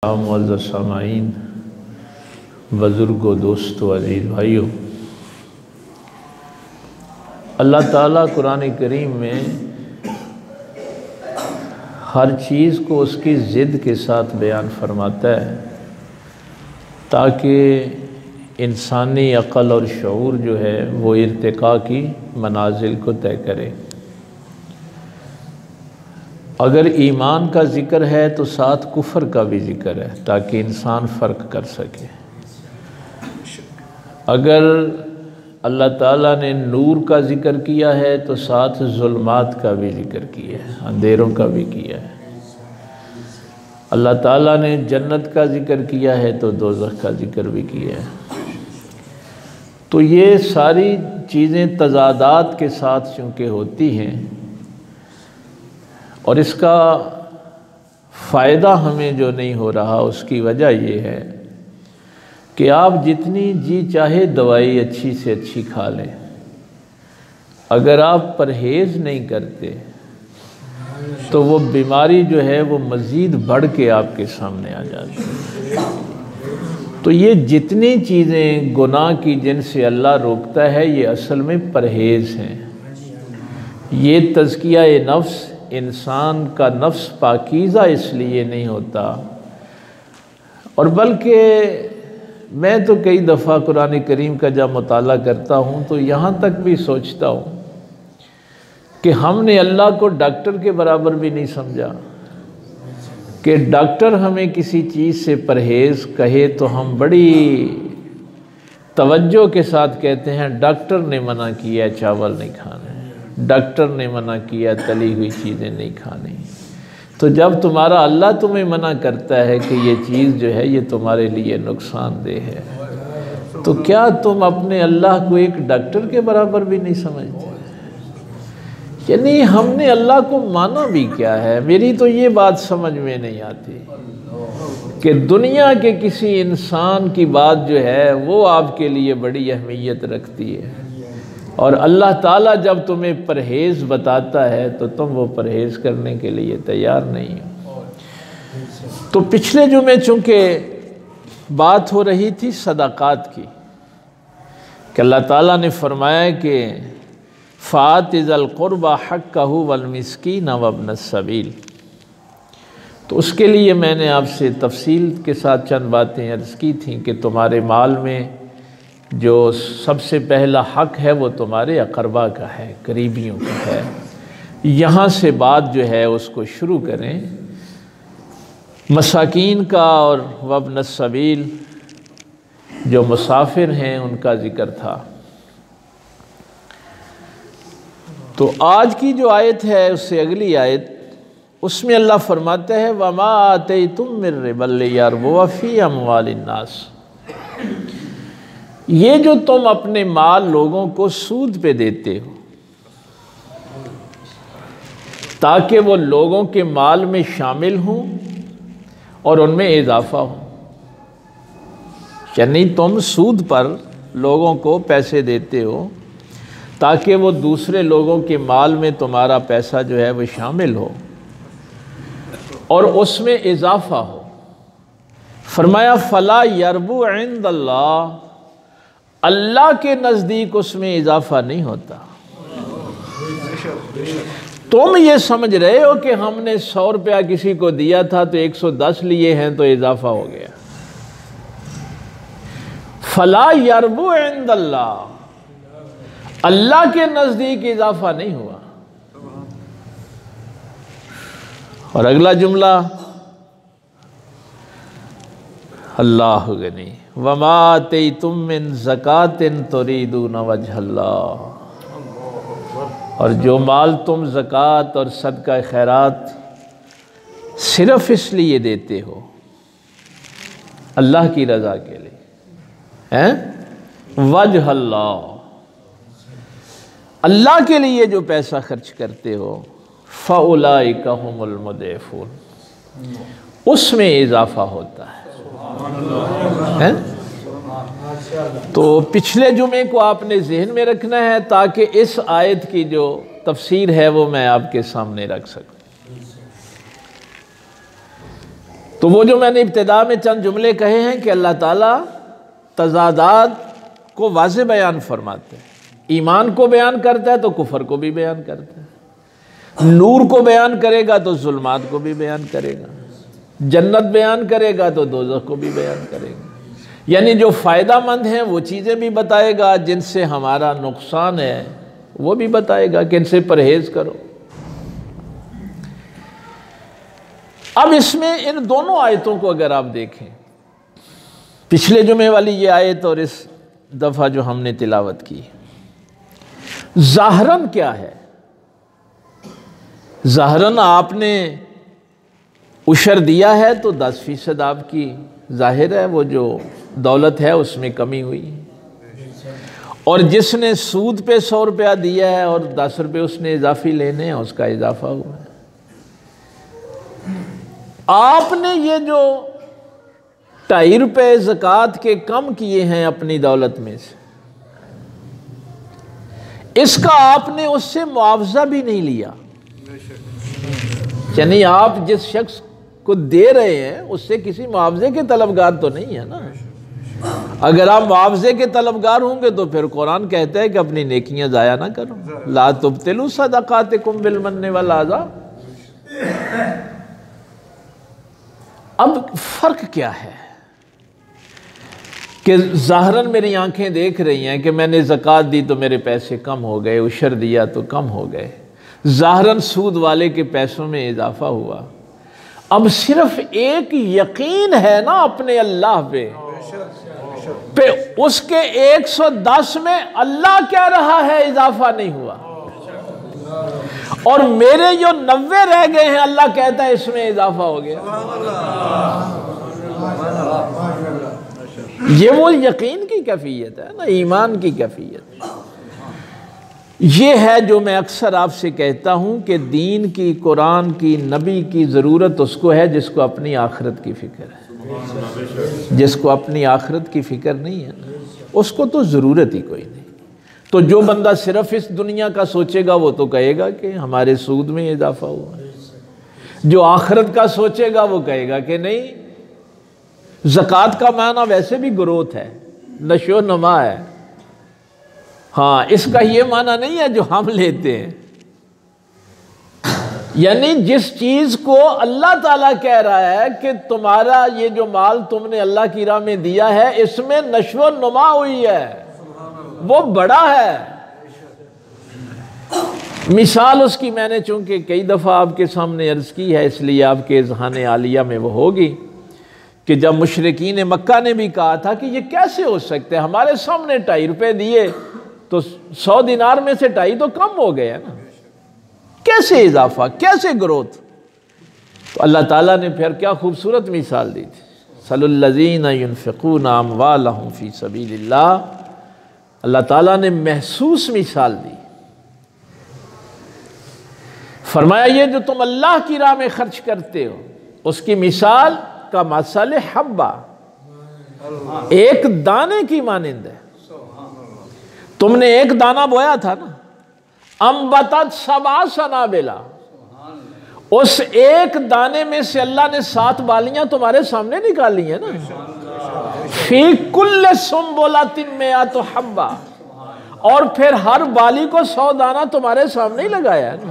معزز سامعین، بزرگوں، دوستوں، عزیز بھائیوں، اللہ تعالیٰ قرآن کریم میں ہر چیز کو اس کی ضد کے ساتھ بیان فرماتا ہے تاکہ انسانی عقل اور شعور جو ہے وہ ارتقاء کی منازل کو طے کرے۔ اگر ایمان کا ذکر ہے تو ساتھ کفر کا بھی ذکر ہے تاکہ انسان فرق کر سکے۔ اگر اللہ تعالیٰ نے نور کا ذکر کیا ہے تو ساتھ ظلمات کا بھی ذکر کیا ہے، اندھیروں کا بھی کیا ہے۔ اللہ تعالیٰ نے جنت کا ذکر کیا ہے تو دوزخ کا ذکر بھی کیا ہے۔ تو یہ ساری چیزیں تضادات کے ساتھ چونکہ ہوتی ہیں، اور اس کا فائدہ ہمیں جو نہیں ہو رہا اس کی وجہ یہ ہے کہ آپ جتنی جی چاہے دوائی اچھی سے اچھی کھا لیں، اگر آپ پرہیز نہیں کرتے تو وہ بیماری جو ہے وہ مزید بڑھ کے آپ کے سامنے آ جاتی ہے۔ تو یہ جتنی چیزیں گناہ کی جن سے اللہ روکتا ہے یہ اصل میں پرہیز ہیں۔ یہ تزکیہ نفس، انسان کا نفس پاکیزہ اس لیے نہیں ہوتا، اور بلکہ میں تو کئی دفعہ قرآن کریم کا جب مطالعہ کرتا ہوں تو یہاں تک بھی سوچتا ہوں کہ ہم نے اللہ کو ڈاکٹر کے برابر بھی نہیں سمجھا کہ ڈاکٹر ہمیں کسی چیز سے پرہیز کہے تو ہم بڑی توجہ کے ساتھ کہتے ہیں ڈاکٹر نے منع کیا چاول نہیں کھانا، ڈاکٹر نے منع کیا تلی ہوئی چیزیں نہیں کھانی۔ تو جب تمہارا اللہ تمہیں منع کرتا ہے کہ یہ چیز جو ہے یہ تمہارے لیے نقصان دہ ہے، تو کیا تم اپنے اللہ کو ایک ڈاکٹر کے برابر بھی نہیں سمجھتے؟ یعنی ہم نے اللہ کو مانا بھی کیا ہے؟ میری تو یہ بات سمجھ میں نہیں آتی کہ دنیا کے کسی انسان کی بات جو ہے وہ آپ کے لیے بڑی اہمیت رکھتی ہے، اور اللہ تعالیٰ جب تمہیں پرہیز بتاتا ہے تو تم وہ پرہیز کرنے کے لیے تیار نہیں ہو۔ تو پچھلے جمعے چونکہ بات ہو رہی تھی صدقات کی کہ اللہ تعالیٰ نے فرمایا کہ فَآتِ ذَا الْقُرْبَى حَقَّهُ وَالْمِسْكِينَ وَابْنَ السَّبِيلِ۔ تو اس کے لیے میں نے آپ سے تفصیل کے ساتھ چند باتیں عرض کی تھیں کہ تمہارے مال میں جو سب سے پہلا حق ہے وہ تمہارے اقربا کا ہے، قریبیوں کا ہے۔ یہاں سے بات جو ہے اس کو شروع کریں۔ مساکین کا اور وابن السبیل جو مسافر ہیں ان کا ذکر تھا۔ تو آج کی جو آیت ہے اس سے اگلی آیت، اس میں اللہ فرماتا ہے وَمَا آتَيْتُم مِّن رِّبًا لِّيَرْبُوَ فِي أَمْوَالِ النَّاسِ۔ یہ جو تم اپنے مال لوگوں کو سود پہ دیتے ہو تاکہ وہ لوگوں کے مال میں شامل ہوں اور ان میں اضافہ ہو، یعنی تم سود پر لوگوں کو پیسے دیتے ہو تاکہ وہ دوسرے لوگوں کے مال میں تمہارا پیسہ جو ہے وہ شامل ہو اور اس میں اضافہ ہو۔ فرمایا فَلَا يَرْبُو عِندَ اللَّهِ، اللہ کے نزدیک اس میں اضافہ نہیں ہوتا۔ تم یہ سمجھ رہے ہو کہ ہم نے 100 روپیہ کسی کو دیا تھا تو 110 لیے ہیں تو اضافہ ہو گیا۔ فَلَا يَرْبُو عِندَ اللَّهِ، اللہ کے نزدیک اضافہ نہیں ہوا۔ اور اگلا جملہ اللہ غنی وَمَا آتَيْتُم مِّن زَكَاةٍ تُرِيدُونَ وَجْهَ اللَّهِ، اور جو مال تم زکوٰۃ اور صدقہ خیرات صرف اس لیے دیتے ہو اللہ کی رضا کے لیے، وجہ اللہ، اللہ کے لیے جو پیسہ خرچ کرتے ہو فَأُولَئِكَ هُمُ الْمُضْعِفُونَ، اس میں اضافہ ہوتا ہے۔ تو پچھلے جمعے کو آپ نے ذہن میں رکھنا ہے تاکہ اس آیت کی جو تفسیر ہے وہ میں آپ کے سامنے رکھ سکوں۔ تو وہ جو میں نے ابتدا میں چند جملے کہے ہیں کہ اللہ تعالیٰ تضادات کو واضح بیان فرماتے ہیں، ایمان کو بیان کرتا ہے تو کفر کو بھی بیان کرتا ہے، نور کو بیان کرے گا تو ظلمات کو بھی بیان کرے گا، جنت بیان کرے گا تو دوزخ کو بھی بیان کرے گا، یعنی جو فائدہ مند ہیں وہ چیزیں بھی بتائے گا، جن سے ہمارا نقصان ہے وہ بھی بتائے گا کہ ان سے پرہیز کرو۔ اب اس میں ان دونوں آیتوں کو اگر آپ دیکھیں، پچھلے جمعے والی یہ آیت اور اس دفعہ جو ہم نے تلاوت کی، ظاہراً کیا ہے؟ ظاہراً آپ نے عشر دیا ہے تو 10% آپ کی ظاہر ہے وہ جو دولت ہے اس میں کمی ہوئی، اور جس نے سود پہ 100 روپیہ دیا ہے اور 10 روپے اس نے اضافی لینے ہیں اس کا اضافہ ہوا ہے۔ آپ نے یہ جو 2.5 روپے زکوٰۃ کے کم کیے ہیں اپنی دولت میں سے، اس کا آپ نے اس سے معاوضہ بھی نہیں لیا، یعنی آپ جس شخص کو دے رہے ہیں اس سے کسی معاوضے کے طلبگار تو نہیں ہے نا۔ اگر آپ معاوضے کے طلبگار ہوں گے تو پھر قرآن کہتا ہے کہ اپنی نیکیاں ضائع نہ کرو، لا تبطلوا صدقاتکم بالمن والعذا۔ اب فرق کیا ہے کہ ظاہراً میری آنکھیں دیکھ رہی ہیں کہ میں نے زکوٰۃ دی تو میرے پیسے کم ہو گئے، عشر دیا تو کم ہو گئے، ظاہراً سود والے کے پیسوں میں اضافہ ہوا۔ اب صرف ایک یقین ہے نا اپنے اللہ پہ اس کے 110 میں اللہ کہہ رہا ہے اضافہ نہیں ہوا، اور میرے جو 90 رہ گئے ہیں اللہ کہتا ہے اس میں اضافہ ہو گیا۔ یہ وہ یقین کی کیفیت ہے نا، ایمان کی کیفیت۔ یہ ہے جو میں اکثر آپ سے کہتا ہوں کہ دین کی، قرآن کی، نبی کی ضرورت اس کو ہے جس کو اپنی آخرت کی فکر ہے۔ جس کو اپنی آخرت کی فکر نہیں ہے نا، اس کو تو ضرورت ہی کوئی نہیں۔ تو جو بندہ صرف اس دنیا کا سوچے گا وہ تو کہے گا کہ ہمارے سود میں اضافہ ہوا ہے، جو آخرت کا سوچے گا وہ کہے گا کہ نہیں۔ زکوٰۃ کا معنی ویسے بھی گروتھ ہے، نشو و نما ہے، ہاں اس کا یہ معنی نہیں ہے جو ہم لیتے ہیں، یعنی جس چیز کو اللہ تعالیٰ کہہ رہا ہے کہ تمہارا یہ جو مال تم نے اللہ کی راہ میں دیا ہے اس میں نشو و نما ہوئی ہے، وہ بڑا ہے۔ مثال اس کی میں نے چونکہ کئی دفعہ آپ کے سامنے عرض کی ہے، اس لیے آپ کے اذہان عالیہ میں وہ ہوگی کہ جب مشرکین مکہ نے بھی کہا تھا کہ یہ کیسے ہو سکتے ہیں، ہمارے سامنے 2.5 روپے دیے تو 100 دینار میں سے 2.5 تو کم ہو گئے نا، کیسے اضافہ، کیسے گروتھ؟ تو اللہ تعالیٰ نے پھر کیا خوبصورت مثال دی تھی، صلی الذین ينفقون اموالهم فی سبیل اللہ۔ اللہ تعالیٰ نے محسوس مثال دی، فرمایا یہ جو تم اللہ کی راہ میں خرچ کرتے ہو اس کی مثال کا مثل حبہ، ایک دانے کی مانند ہے۔ تم نے ایک دانہ بویا تھا نا، انبتت 7 سنابلا، اس ایک دانے میں سے اللہ نے 7 بالیاں تمہارے سامنے نکالی ہیں نا، فی کل سنبلۃ 100 حبہ، اور پھر ہر بالی کو 100 دانہ تمہارے سامنے ہی لگایا ہے نا۔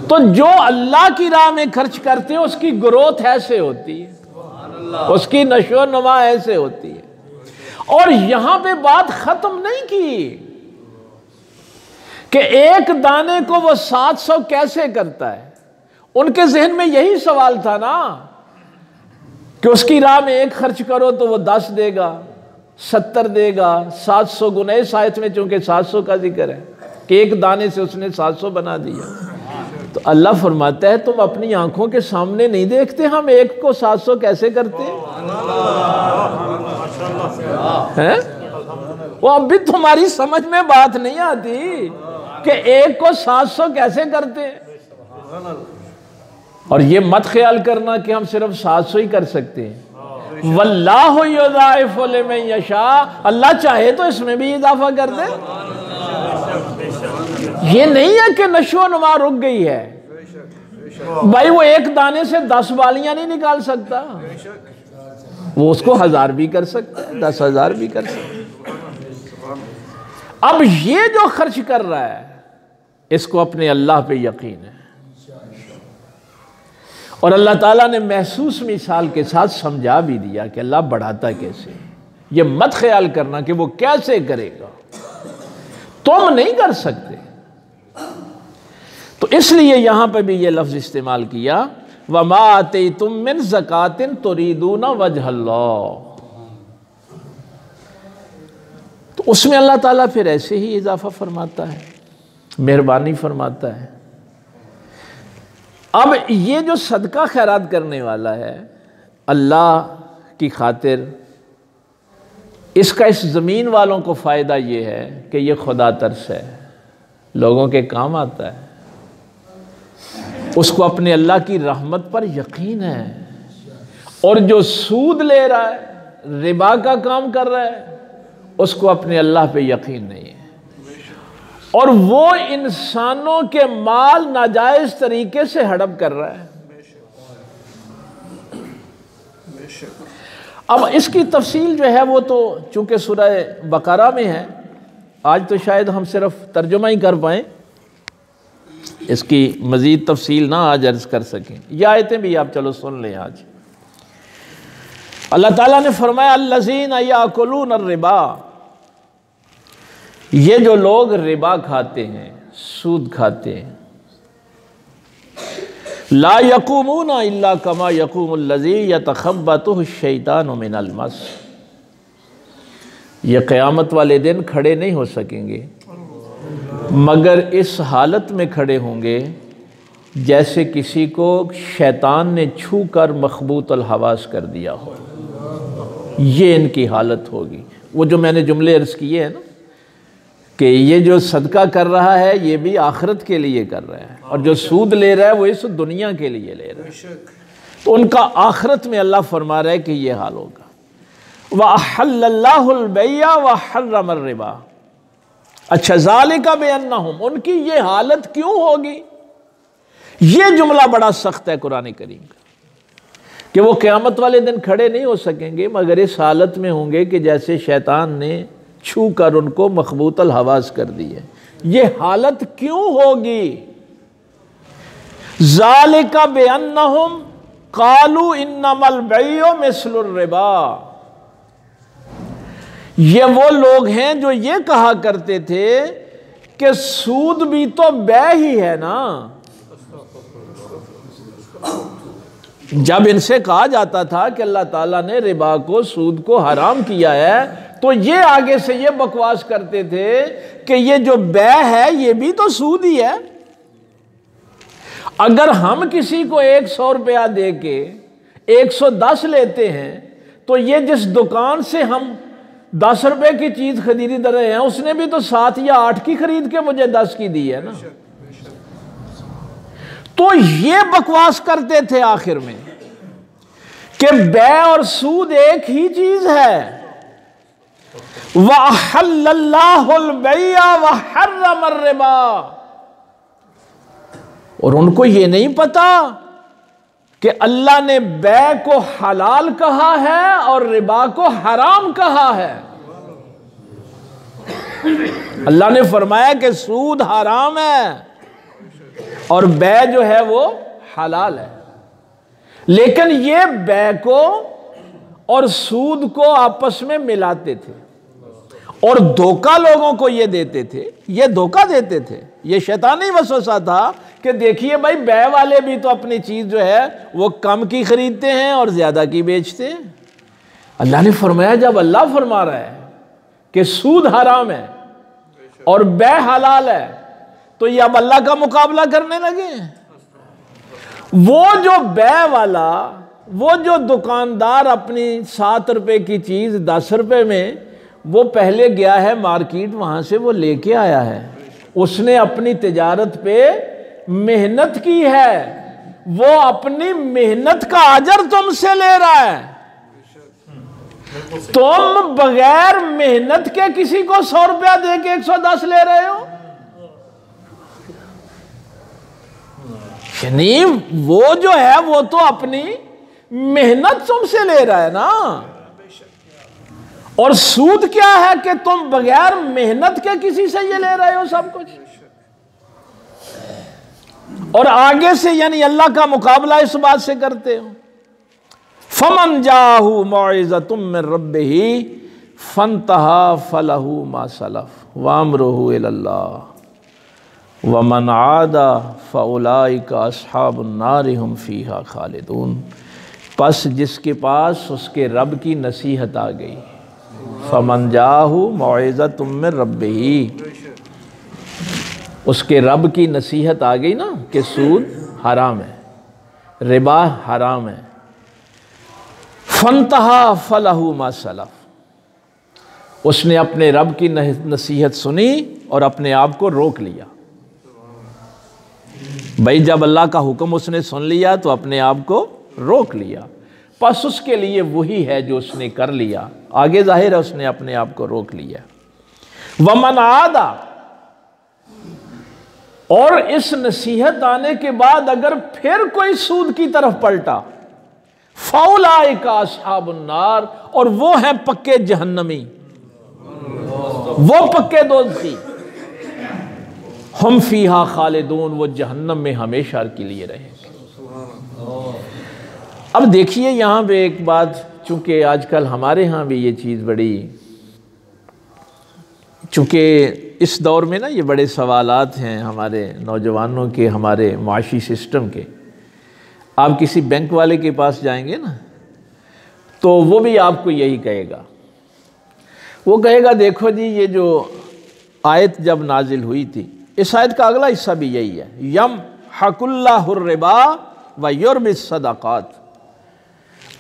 تو جو اللہ کی راہ میں خرچ کرتے ہیں اس کی گروتھ ایسے ہوتی ہے، اس کی نشو و نما ایسے ہوتی ہے۔ اور یہاں پہ بات ختم نہیں کی کہ ایک دانے کو وہ 700 کیسے کرتا ہے، ان کے ذہن میں یہی سوال تھا نا کہ اس کی راہ میں ایک خرچ کرو تو وہ 10 دے گا، 70 دے گا، 700 گنا۔ اس آیت میں چونکہ 700 کا ذکر ہے کہ ایک دانے سے اس نے 700 بنا دیا، تو اللہ فرماتا ہے تم اپنی آنکھوں کے سامنے نہیں دیکھتے ہم ایک کو 700 کیسے کرتے ہیں؟ وہ اب بھی تمہاری سمجھ میں بات نہیں آتی کہ ایک کو 700 کیسے کرتے ہیں۔ اور یہ مت خیال کرنا کہ ہم صرف 700 ہی کر سکتے ہیں، واللہ یضاعف لمن یشاء، اللہ چاہے تو اس میں بھی اضافہ کر دے۔ یہ نہیں ہے کہ نشو و نما رک گئی ہے، بھائی وہ ایک دانے سے 10 بالیاں نہیں نکال سکتا، وہ اس کو 1000 بھی کر سکتا ہے، 10,000 بھی کر سکتا ہے۔ اب یہ جو خرچ کر رہا ہے اس کو اپنے اللہ پہ یقین ہے، اور اللہ تعالیٰ نے محسوس مثال کے ساتھ سمجھا بھی دیا کہ اللہ بڑھاتا کیسے، یہ مت خیال کرنا کہ وہ کیسے کرے گا، تم نہیں کر سکتے۔ تو اس لیے یہاں پہ بھی یہ لفظ استعمال کیا، وَمَا آتَيْتُم مِّن زَكَاةٍ تُرِيدُونَ وَجْهَ اللَّهِ۔ تو اس میں اللہ تعالیٰ پھر ایسے ہی اضافہ فرماتا ہے، مہربانی فرماتا ہے۔ اب یہ جو صدقہ خیرات کرنے والا ہے اللہ کی خاطر، اس کا اس زمین والوں کو فائدہ یہ ہے کہ یہ خدا ترس ہے، لوگوں کے کام آتا ہے، اس کو اپنے اللہ کی رحمت پر یقین ہے۔ اور جو سود لے رہا ہے، ربا کا کام کر رہا ہے، اس کو اپنے اللہ پہ یقین نہیں ہے، اور وہ انسانوں کے مال ناجائز طریقے سے ہڑپ کر رہا ہے۔ اب اس کی تفصیل جو ہے وہ تو چونکہ سورہ بقرہ میں ہے، آج تو شاید ہم صرف ترجمہ ہی کر پائیں، اس کی مزید تفصیل نہ آج عرض کر سکیں، یہ آیتیں بھی آپ چلو سن لیں۔ آج اللہ تعالیٰ نے فرمایا الذین یاکلون الربا، یہ جو لوگ ربا کھاتے ہیں، سود کھاتے ہیں، لا یقومون الا کما یقوم الذی یتخبطہ الشیطان من المس، یہ قیامت والے دن کھڑے نہیں ہو سکیں گے مگر اس حالت میں کھڑے ہوں گے جیسے کسی کو شیطان نے چھو کر مخبوط الحواس کر دیا ہو، یہ ان کی حالت ہوگی۔ وہ جو میں نے جملے عرض کیے ہیں نا کہ یہ جو صدقہ کر رہا ہے یہ بھی آخرت کے لیے کر رہا ہے، اور جو سود لے رہا ہے وہ اس دنیا کے لیے لے رہا ہے، تو ان کا آخرت میں اللہ فرما رہا ہے کہ یہ حال ہوگا۔ وَأَحَلَّ اللَّهُ الْبَيْعَ وَحَرَّمَ الرِّبَا، اچھا ذالک بِأَنَّهُمْ، ان کی یہ حالت کیوں ہوگی؟ یہ جملہ بڑا سخت ہے قرآن کریم کا کہ وہ قیامت والے دن کھڑے نہیں ہو سکیں گے مگر اس حالت میں ہوں گے کہ جیسے شیطان نے چھو کر ان کو مخبوط الحواس کر دی ہے۔ یہ حالت کیوں ہوگی؟ ذالک بِأَنَّهُمْ قَالُوا إِنَّمَا الْبَيْعُ مِثْلُ الرِّبَا، یہ وہ لوگ ہیں جو یہ کہا کرتے تھے کہ سود بھی تو بے ہی ہے نا۔ جب ان سے کہا جاتا تھا کہ اللہ تعالیٰ نے ربا کو، سود کو حرام کیا ہے، تو یہ آگے سے یہ بکواس کرتے تھے کہ یہ جو بے ہے یہ بھی تو سود ہی ہے۔ اگر ہم کسی کو 100 روپیہ دے کے 110 لیتے ہیں تو یہ جس دکان سے ہم 10 روپے کی چیز خرید رہے ہیں اس نے بھی تو 7 یا 8 کی خرید کے مجھے 10 کی دی ہے نا۔ تو یہ بکواس کرتے تھے آخر میں کہ بے اور سود ایک ہی چیز ہے۔ وَأَحَلَّ اللَّهُ الْبَيْعَ وَحَرَّمَ الرِّبَا، اور ان کو یہ نہیں پتا کہ اللہ نے بے کو حلال کہا ہے اور ربا کو حرام کہا ہے۔ اللہ نے فرمایا کہ سود حرام ہے اور بے جو ہے وہ حلال ہے، لیکن یہ بے کو اور سود کو آپس میں ملاتے تھے اور دھوکہ لوگوں کو یہ دیتے تھے، یہ دھوکہ دیتے تھے، یہ شیطانی وسوسہ تھا کہ دیکھیے بھائی بے والے بھی تو اپنی چیز جو ہے وہ کم کی خریدتے ہیں اور زیادہ کی بیچتے ہیں۔ اللہ نے فرمایا جب اللہ فرما رہا ہے کہ سود حرام ہے اور بے حلال ہے تو یہ اب اللہ کا مقابلہ کرنے لگے ہیں۔ وہ جو بے والا، وہ جو دکاندار اپنی 7 روپے کی چیز 10 روپے میں، وہ پہلے گیا ہے مارکیٹ، وہاں سے وہ لے کے آیا ہے، اس نے اپنی تجارت پہ محنت کی ہے، وہ اپنی محنت کا اجر تم سے لے رہا ہے۔ تم بغیر محنت کے کسی کو 100 روپیہ دے کے 110 لے رہے ہو، یعنی وہ جو ہے وہ تو اپنی محنت تم سے لے رہا ہے نا، اور سود کیا ہے کہ تم بغیر محنت کے کسی سے یہ لے رہے ہو سب کچھ، اور آگے سے یعنی اللہ کا مقابلہ اس بات سے کرتے ہو۔ فمن جاءہ موعظۃ من ربہ فانتہی فلہ ما سلف وامرہ الی اللہ ومن عاد فاولئک اصحاب النار هم فیہا خالدون۔ پس جس کے پاس اس کے رب کی نصیحت آ گئی، فمن جاءہ موعظۃ من ربہ، اس کے رب کی نصیحت آ گئی نا کہ سود حرام ہے، ربا حرام ہے، فانتہی فلہ ما سلف، اس نے اپنے رب کی نصیحت سنی اور اپنے آپ کو روک لیا۔ بھائی جب اللہ کا حکم اس نے سن لیا تو اپنے آپ کو روک لیا، پس اس کے لیے وہی ہے جو اس نے کر لیا، آگے ظاہر ہے اس نے اپنے آپ کو روک لیا۔ ومن عاد، اور اس نصیحت آنے کے بعد اگر پھر کوئی سود کی طرف پلٹا، فاولئک اصحاب النار، اور وہ ہیں پکے جہنمی، وہ پکے دوزخی، ہم فیہا خالدون، وہ جہنم میں ہمیشہ کے لیے رہیں گے۔ اب دیکھیے یہاں پہ ایک بات، چونکہ آج کل ہمارے ہاں بھی یہ چیز بڑی، چونکہ اس دور میں نا یہ بڑے سوالات ہیں ہمارے نوجوانوں کے، ہمارے معاشی سسٹم کے۔ آپ کسی بینک والے کے پاس جائیں گے نا تو وہ بھی آپ کو یہی کہے گا، وہ کہے گا دیکھو جی یہ جو آیت جب نازل ہوئی تھی، اس آیت کا اگلا حصہ بھی یہی ہے، یمحق اللہ الربا ویربی الصدقات،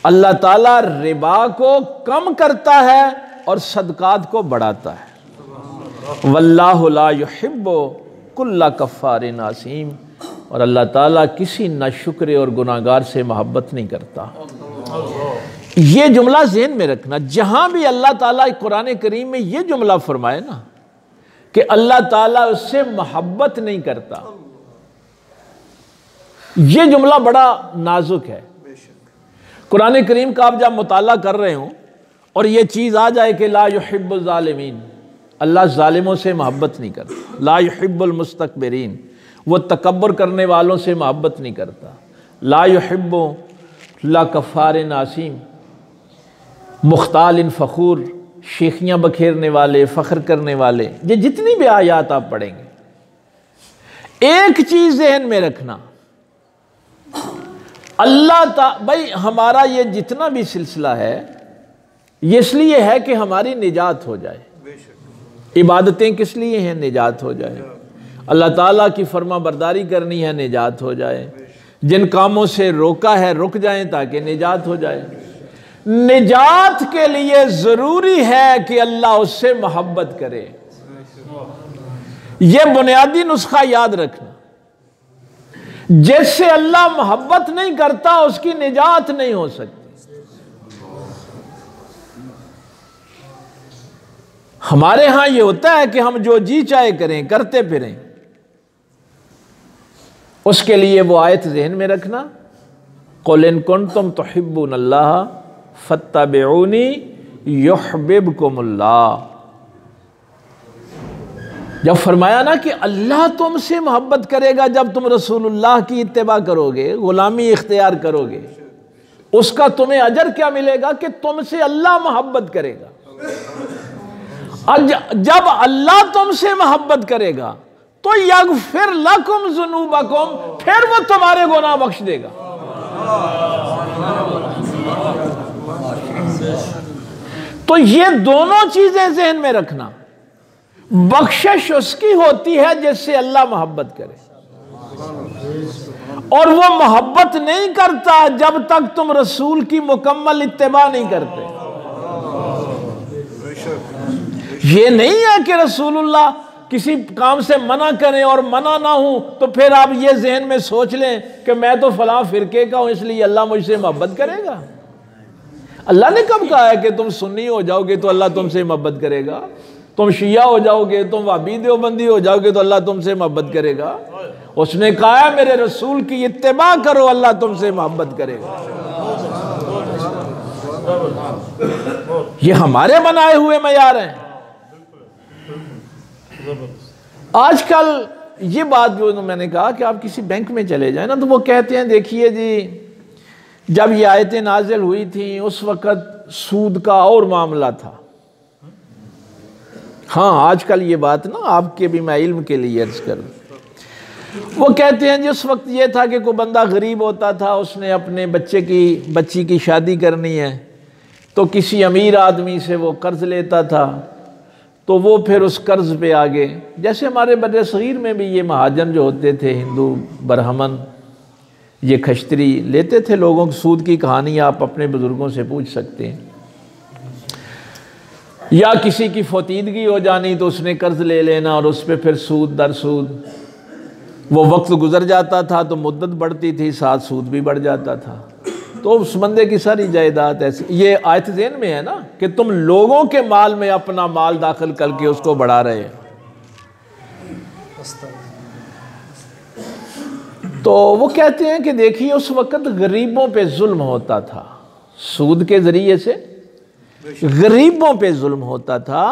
اللہ تعالیٰ ربا کو کم کرتا ہے اور صدقات کو بڑھاتا ہے۔ واللہ لا یحب کل کفار اثیم، اور اللہ تعالیٰ کسی ناشکر اور گناہگار سے محبت نہیں کرتا۔ یہ جملہ ذہن میں رکھنا، جہاں بھی اللہ تعالیٰ قرآن کریم میں یہ جملہ فرمائے نا کہ اللہ تعالیٰ اس سے محبت نہیں کرتا، یہ جملہ بڑا نازک ہے۔ قرآن کریم کا آپ جب مطالعہ کر رہے ہوں اور یہ چیز آ جائے کہ لا یحب الظالمین، اللہ ظالموں سے محبت نہیں کرتا، لا یحب المستکبرین، وہ تکبر کرنے والوں سے محبت نہیں کرتا، لا یحب لا کفار اثیم، مختال فخور، شیخیاں بکھیرنے والے، فخر کرنے والے، یہ جتنی بھی آیات آپ پڑھیں گے، ایک چیز ذہن میں رکھنا، اللہ بھائی ہمارا یہ جتنا بھی سلسلہ ہے یہ اس لیے ہے کہ ہماری نجات ہو جائے، عبادتیں کس لیے ہیں؟ نجات ہو جائے، اللہ تعالیٰ کی فرما برداری کرنی ہے، نجات ہو جائے، جن کاموں سے روکا ہے رک جائیں تاکہ نجات ہو جائے۔ نجات کے لیے ضروری ہے کہ اللہ اس سے محبت کرے، یہ بنیادی نسخہ یاد رکھنا، جس سے اللہ محبت نہیں کرتا اس کی نجات نہیں ہو سکتی۔ ہمارے ہاں یہ ہوتا ہے کہ ہم جو جی چاہے کریں، کرتے پھریں، اس کے لیے وہ آیت ذہن میں رکھنا، قُلْ إِن كُنتُمْ تُحِبُّونَ اللَّهَ فَاتَّبِعُونِي يُحْبِبْكُمُ اللَّهُ۔ جب فرمایا نا کہ اللہ تم سے محبت کرے گا جب تم رسول اللہ کی اتباع کرو گے، غلامی اختیار کرو گے، اس کا تمہیں اجر کیا ملے گا کہ تم سے اللہ محبت کرے گا۔ جب اللہ تم سے محبت کرے گا تو یغفر لکم ذنوبکم، پھر وہ تمہارے گناہ بخش دے گا۔ تو یہ دونوں چیزیں ذہن میں رکھنا، بخشش اس کی ہوتی ہے جس سے اللہ محبت کرے، اور وہ محبت نہیں کرتا جب تک تم رسول کی مکمل اتباع نہیں کرتے۔ یہ نہیں ہے کہ رسول اللہ کسی کام سے منع کریں اور منع نہ ہوں تو پھر آپ یہ ذہن میں سوچ لیں کہ میں تو فلاں فرقے کا ہوں اس لیے اللہ مجھ سے محبت کرے گا۔ اللہ نے کب کہا ہے کہ تم سنی ہو جاؤ گے تو اللہ تم سے محبت کرے گا؟ تم شیعہ ہو جاؤ گے، تم وہابی دیوبندی ہو جاؤ گے تو اللہ تم سے محبت کرے گا؟ اس نے کہا ہے میرے رسول کی اتباع کرو، اللہ تم سے محبت کرے گا۔ یہ ہمارے بنائے ہوئے معیار ہیں۔ آج کل یہ بات جو میں نے کہا کہ آپ کسی بینک میں چلے جائیں نا تو وہ کہتے ہیں دیکھیے جی جب یہ آیتیں نازل ہوئی تھیں اس وقت سود کا اور معاملہ تھا۔ ہاں آج کل یہ بات نا آپ کے بھی میں علم کے لیے عرض کروں، وہ کہتے ہیں جس وقت یہ تھا کہ کوئی بندہ غریب ہوتا تھا، اس نے اپنے بچی کی شادی کرنی ہے تو کسی امیر آدمی سے وہ قرض لیتا تھا، تو وہ پھر اس قرض پہ آگے، جیسے ہمارے بر صغیر میں بھی یہ مہاجن جو ہوتے تھے ہندو برہمن، یہ کھشتری لیتے تھے لوگوں کو، سود کی کہانی آپ اپنے بزرگوں سے پوچھ سکتے ہیں۔ یا کسی کی فوتیدگی ہو جانی تو اس نے قرض لے لینا اور اس پہ پھر سود در سود، وہ وقت گزر جاتا تھا تو مدت بڑھتی تھی، ساتھ سود بھی بڑھ جاتا تھا، تو اس بندے کی ساری جائیداد ایسی۔ یہ آیت ذہن میں ہے نا کہ تم لوگوں کے مال میں اپنا مال داخل کر کے اس کو بڑھا رہے ہیں۔ تو وہ کہتے ہیں کہ دیکھیے اس وقت غریبوں پہ ظلم ہوتا تھا، سود کے ذریعے سے غریبوں پہ ظلم ہوتا تھا۔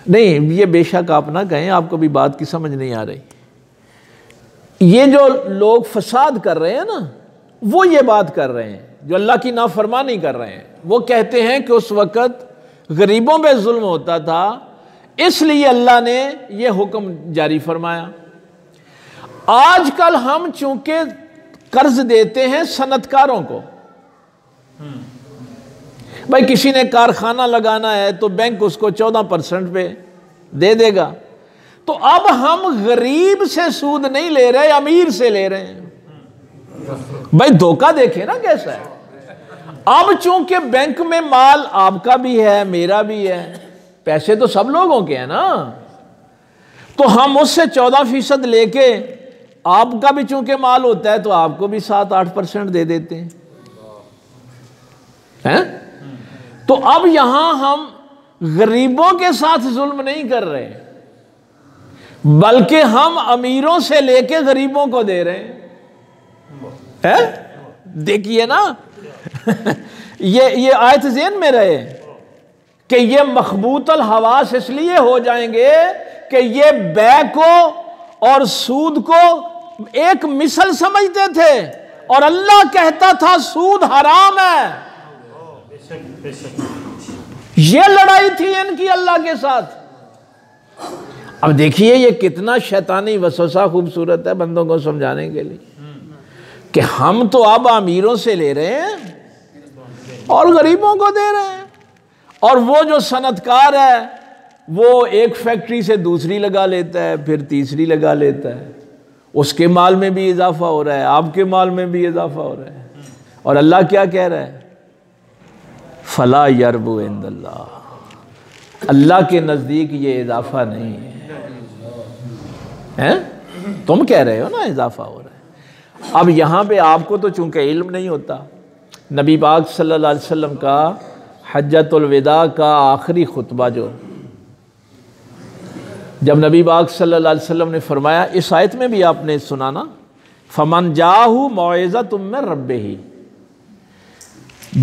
نہیں یہ بے شک آپ نہ کہیں، آپ کو بھی بات کی سمجھ نہیں آ رہی۔ یہ جو لوگ فساد کر رہے ہیں نا وہ یہ بات کر رہے ہیں، جو اللہ کی نافرمانی کر رہے ہیں، وہ کہتے ہیں کہ اس وقت غریبوں پہ ظلم ہوتا تھا، اس لیے اللہ نے یہ حکم جاری فرمایا۔ آج کل ہم چونکہ قرض دیتے ہیں صنعت کاروں کو، بھائی کسی نے کارخانہ لگانا ہے تو بینک اس کو 14% پہ دے دے گا، تو اب ہم غریب سے سود نہیں لے رہے، امیر سے لے رہے ہیں۔ بھائی دھوکہ دیکھیں نا کیسا ہے۔ اب چونکہ بینک میں مال آپ کا بھی ہے میرا بھی ہے، پیسے تو سب لوگوں کے ہیں نا، تو ہم اس سے 14% لے کے آپ کا بھی چونکہ مال ہوتا ہے تو آپ کو بھی 7-8% دے دیتے ہیں۔ تو اب یہاں ہم غریبوں کے ساتھ ظلم نہیں کر رہے بلکہ ہم امیروں سے لے کے غریبوں کو دے رہے ہیں۔ دیکھیے نا یہ آیت ذہن میں رہے کہ یہ مخبوط الحواس اس لیے ہو جائیں گے کہ یہ بے کو اور سود کو ایک مثل سمجھتے تھے اور اللہ کہتا تھا سود حرام ہے۔ یہ لڑائی تھی ان کی اللہ کے ساتھ۔ اب دیکھیے یہ کتنا شیطانی وسوسہ خوبصورت ہے بندوں کو سمجھانے کے لیے کہ ہم تو اب امیروں سے لے رہے ہیں اور غریبوں کو دے رہے ہیں، اور وہ جو صنعت کار ہے وہ ایک فیکٹری سے دوسری لگا لیتا ہے، پھر تیسری لگا لیتا ہے، اس کے مال میں بھی اضافہ ہو رہا ہے، آپ کے مال میں بھی اضافہ ہو رہا ہے، اور اللہ کیا کہہ رہا ہے؟ فلا یربو عند اللہ، اللہ کے نزدیک یہ اضافہ نہیں ہے۔ تم کہہ رہے ہو نا اضافہ ہو رہا ہے۔ اب یہاں پہ آپ کو تو چونکہ علم نہیں ہوتا، نبی پاک صلی اللہ علیہ وسلم کا حجۃ الوداع کا آخری خطبہ جب نبی پاک صلی اللہ علیہ وسلم نے فرمایا، اس آیت میں بھی آپ نے سنانا، فمن جاءہ موعظۃ من ربہ،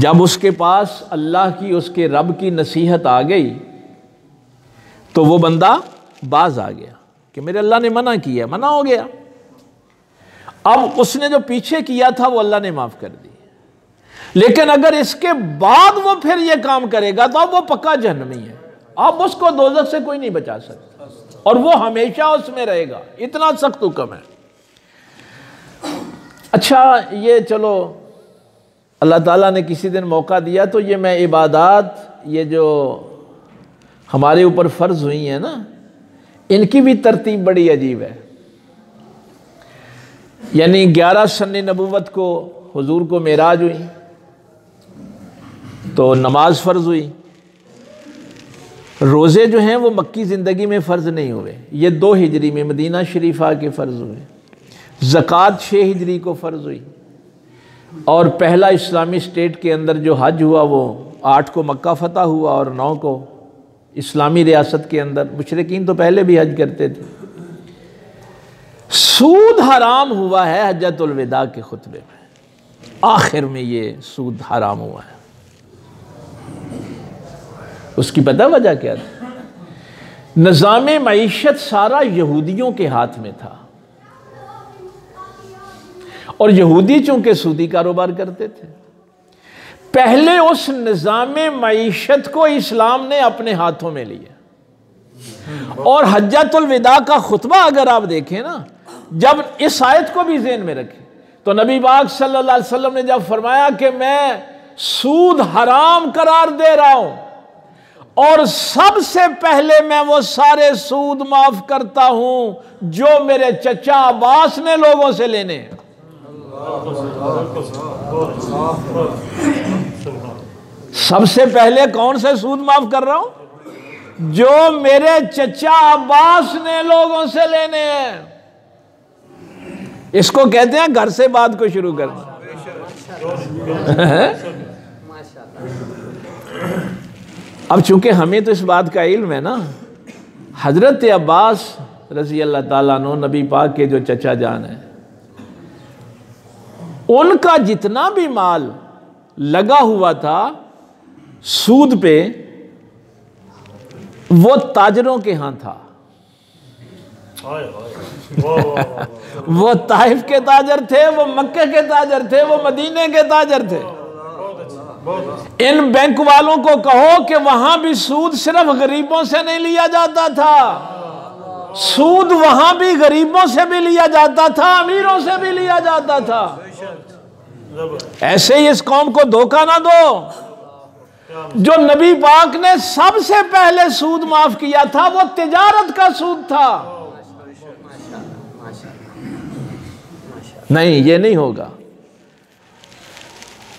جب اس کے پاس اللہ کی اس کے رب کی نصیحت آ گئی تو وہ بندہ باز آ گیا کہ میرے اللہ نے منع کیا، منع ہو گیا، اب اس نے جو پیچھے کیا تھا وہ اللہ نے معاف کر دی، لیکن اگر اس کے بعد وہ پھر یہ کام کرے گا تو اب وہ پکا جہنمی ہے، اب اس کو دوزخ سے کوئی نہیں بچا سکتا اور وہ ہمیشہ اس میں رہے گا، اتنا سخت حکم ہے۔ اچھا یہ چلو اللہ تعالیٰ نے کسی دن موقع دیا تو یہ میں عبادات یہ جو ہمارے اوپر فرض ہوئی ہیں نا ان کی بھی ترتیب بڑی عجیب ہے۔ یعنی 11 سن نبوت کو حضور کو معراج ہوئی تو نماز فرض ہوئی، روزے جو ہیں وہ مکی زندگی میں فرض نہیں ہوئے، یہ 2 ہجری میں مدینہ شریفہ کے فرض ہوئے، زکوٰۃ 6 ہجری کو فرض ہوئی، اور پہلا اسلامی اسٹیٹ کے اندر جو حج ہوا وہ 8 کو مکہ فتح ہوا اور 9 کو اسلامی ریاست کے اندر مشرکین تو پہلے بھی حج کرتے تھے. سود حرام ہوا ہے حجۃ الوداع کے خطبے میں، آخر میں یہ سود حرام ہوا ہے. اس کی پتہ وجہ کیا تھی؟ نظام معیشت سارا یہودیوں کے ہاتھ میں تھا، اور یہودی چونکہ سودی کاروبار کرتے تھے. پہلے اس نظام معیشت کو اسلام نے اپنے ہاتھوں میں لیا. اور حجۃ الوداع کا خطبہ اگر آپ دیکھیں نا، جب اس آیت کو بھی ذہن میں رکھیں تو نبی پاک صلی اللہ علیہ وسلم نے جب فرمایا کہ میں سود حرام قرار دے رہا ہوں اور سب سے پہلے میں وہ سارے سود معاف کرتا ہوں جو میرے چچا عباس نے لوگوں سے لینے ہیں. سب سے پہلے کون سے سود معاف کر رہا ہوں؟ جو میرے چچا عباس نے لوگوں سے لینے ہیں. اس کو کہتے ہیں گھر سے بات کو شروع کرنا. اب چونکہ ہمیں تو اس بات کا علم ہے نا، حضرت عباس رضی اللہ تعالیٰ عنہ نبی پاک کے جو چچا جان ہیں، ان کا جتنا بھی مال لگا ہوا تھا سود پہ وہ تاجروں کے ہاں تھا. وہ طائف کے تاجر تھے، وہ مکہ کے تاجر تھے، وہ مدینے کے تاجر تھے. ان بینک والوں کو کہو کہ وہاں بھی سود صرف غریبوں سے نہیں لیا جاتا تھا، سود وہاں بھی غریبوں سے بھی لیا جاتا تھا، امیروں سے بھی لیا جاتا تھا. ایسے ہی اس قوم کو دھوکہ نہ دو. جو نبی پاک نے سب سے پہلے سود معاف کیا تھا وہ تجارت کا سود تھا. نہیں، یہ نہیں ہوگا.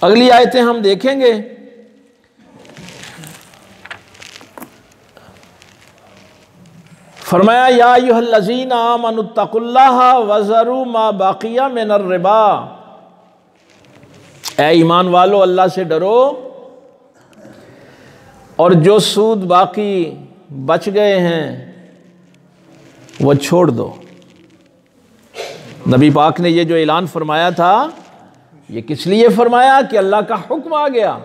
اگلی آیتیں ہم دیکھیں گے. فرمایا یا ایھا الذین آمنوا اتقوا اللہ وذروا ما بقی من الربا. اے ایمان والو اللہ سے ڈرو اور جو سود باقی بچ گئے ہیں وہ چھوڑ دو. نبی پاک نے یہ جو اعلان فرمایا تھا یہ کس لیے فرمایا کہ اللہ کا حکم آ گیا.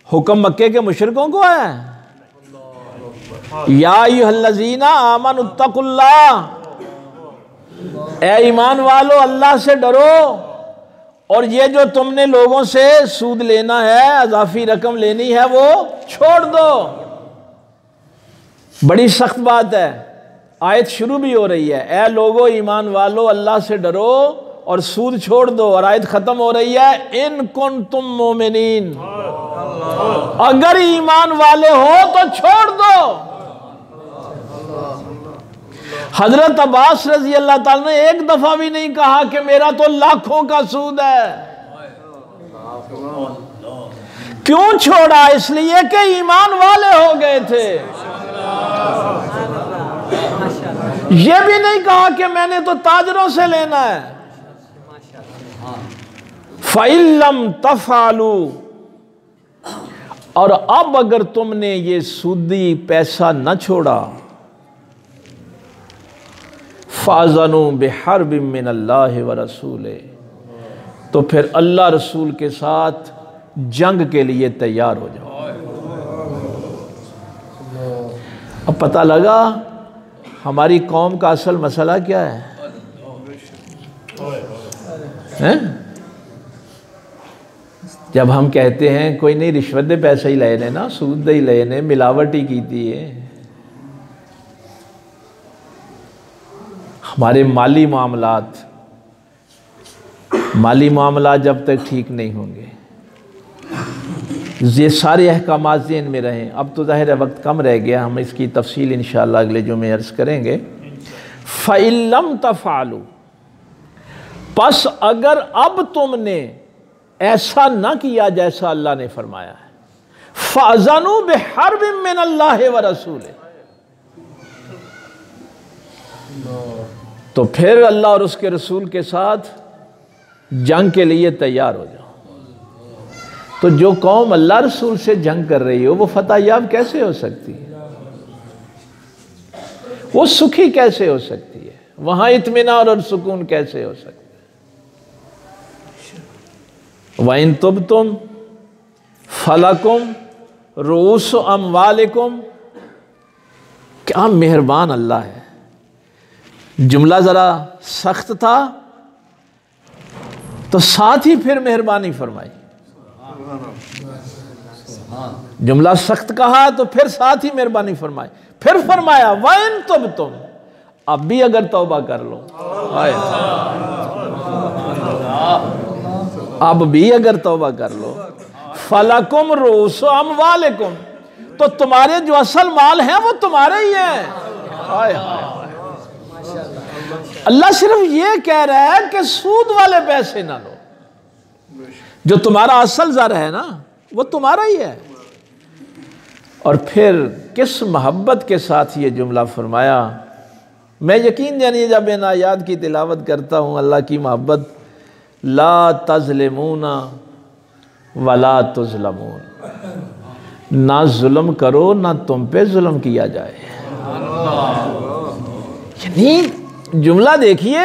حکم مکے کے مشرکوں کو ہے، یا ایھا الذین آمنوا اتقوا اللہ، اے ایمان والو اللہ سے ڈرو اور یہ جو تم نے لوگوں سے سود لینا ہے، اضافی رقم لینی ہے، وہ چھوڑ دو. بڑی سخت بات ہے. آیت شروع بھی ہو رہی ہے اے لوگو ایمان والو اللہ سے ڈرو اور سود چھوڑ دو، اور آیت ختم ہو رہی ہے ان کنتم مومنین، اگر ایمان والے ہو تو چھوڑ دو. حضرت عباس رضی اللہ تعالیٰ نے ایک دفعہ بھی نہیں کہا کہ میرا تو لاکھوں کا سود ہے. کیوں چھوڑا؟ اس لیے کہ ایمان والے ہو گئے تھے. یہ بھی نہیں کہا کہ میں نے تو تاجروں سے لینا ہے. فَإِن لَّمْ تَفْعَلُوا، اور اب اگر تم نے یہ سودی پیسہ نہ چھوڑا، فَأَذَنُوا بِحَرْبٍ مِّنَ اللَّهِ وَرَسُولِهِ، تو پھر اللہ رسول کے ساتھ جنگ کے لیے تیار ہو جاؤ. اب پتہ لگا ہماری قوم کا اصل مسئلہ کیا ہے. جب ہم کہتے ہیں کوئی نہیں رشوت دے پیسے ہی لے نے نا، سود دے ہی لے نے، ملاوٹ ہی کیتی ہے. ہمارے مالی معاملات جب تک ٹھیک نہیں ہوں گے، یہ سارے احکامات ذہن میں رہیں. اب تو ظاہر ہے وقت کم رہ گیا، ہم اس کی تفصیل انشاءاللہ اگلے جمعے عرض کریں گے. فَإِن لَّمْ تَفْعَلُوا، پس اگر اب تم نے ایسا نہ کیا جیسا اللہ نے فرمایا ہے، فَأَذَنُوا بِحَرْبٍ مِّنَ اللَّهِ وَرَسُولِهِ، تو پھر اللہ اور اس کے رسول کے ساتھ جنگ کے لیے تیار ہو جاؤ. تو جو قوم اللہ رسول سے جنگ کر رہی ہو وہ فتح یاب کیسے ہو سکتی ہے؟ وہ سکھی کیسے ہو سکتی ہے؟ وہاں اطمینان اور سکون کیسے ہو سکتا ہے؟ وَإِن تُبْتُمْ فَلَكُمْ رُؤُوسُ أَمْوَالِكُمْ۔ کیا مہربان اللہ ہے۔ جملہ ذرا سخت تھا تو ساتھ ہی پھر مہربانی فرمائی۔ جملہ سخت کہا تو پھر ساتھ ہی مہربانی فرمائی، پھر فرمایا وَإِن تُبْتُمْ، اب بھی اگر توبہ کر لو، اب بھی اگر توبہ کر لو، فَلَكُمْ رُؤُوسُ أَمْوَالِكُمْ، تو تمہارے جو اصل مال ہیں وہ تمہارے ہی ہیں۔ اللہ صرف یہ کہہ رہا ہے کہ سود والے پیسے نہ لو، جو تمہارا اصل زر ہے نا وہ تمہارا ہی ہے۔ اور پھر کس محبت کے ساتھ یہ جملہ فرمایا۔ میں یقین جانیے جب ان آیات کی تلاوت کرتا ہوں اللہ کی محبت، لا تظلمون ولا تظلمون، نہ ظلم کرو نہ تم پہ ظلم کیا جائے۔ یعنی جملہ دیکھیے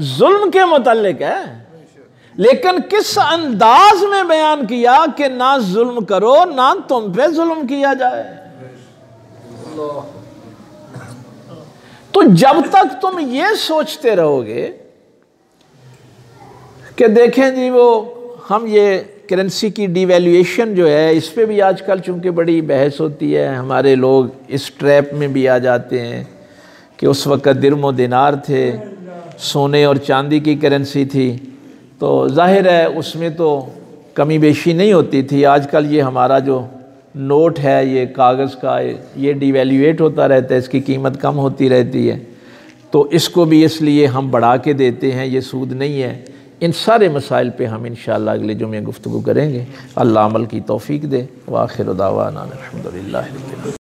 ظلم کے متعلق ہے، لیکن کس انداز میں بیان کیا کہ نہ ظلم کرو نہ تم پہ ظلم کیا جائے۔ تو جب تک تم یہ سوچتے رہو گے کہ دیکھیں جی وہ ہم یہ کرنسی کی ڈی ویلیویشن جو ہے اس پہ بھی آج کل چونکہ بڑی بحث ہوتی ہے، ہمارے لوگ اس ٹریپ میں بھی آ جاتے ہیں کہ اس وقت درم و دینار تھے، سونے اور چاندی کی کرنسی تھی، تو ظاہر ہے اس میں تو کمی بیشی نہیں ہوتی تھی۔ آج کل یہ ہمارا جو نوٹ ہے یہ کاغذ کا، یہ ڈی ویلیویٹ ہوتا رہتا ہے، اس کی قیمت کم ہوتی رہتی ہے، تو اس کو بھی اس لیے ہم بڑھا کے دیتے ہیں، یہ سود نہیں ہے۔ ان سارے مسائل پہ ہم انشاءاللہ اگلے جمعے گفتگو کریں گے۔ اللہ عمل کی توفیق دے۔ وآخر دعوانا الحمدللہ۔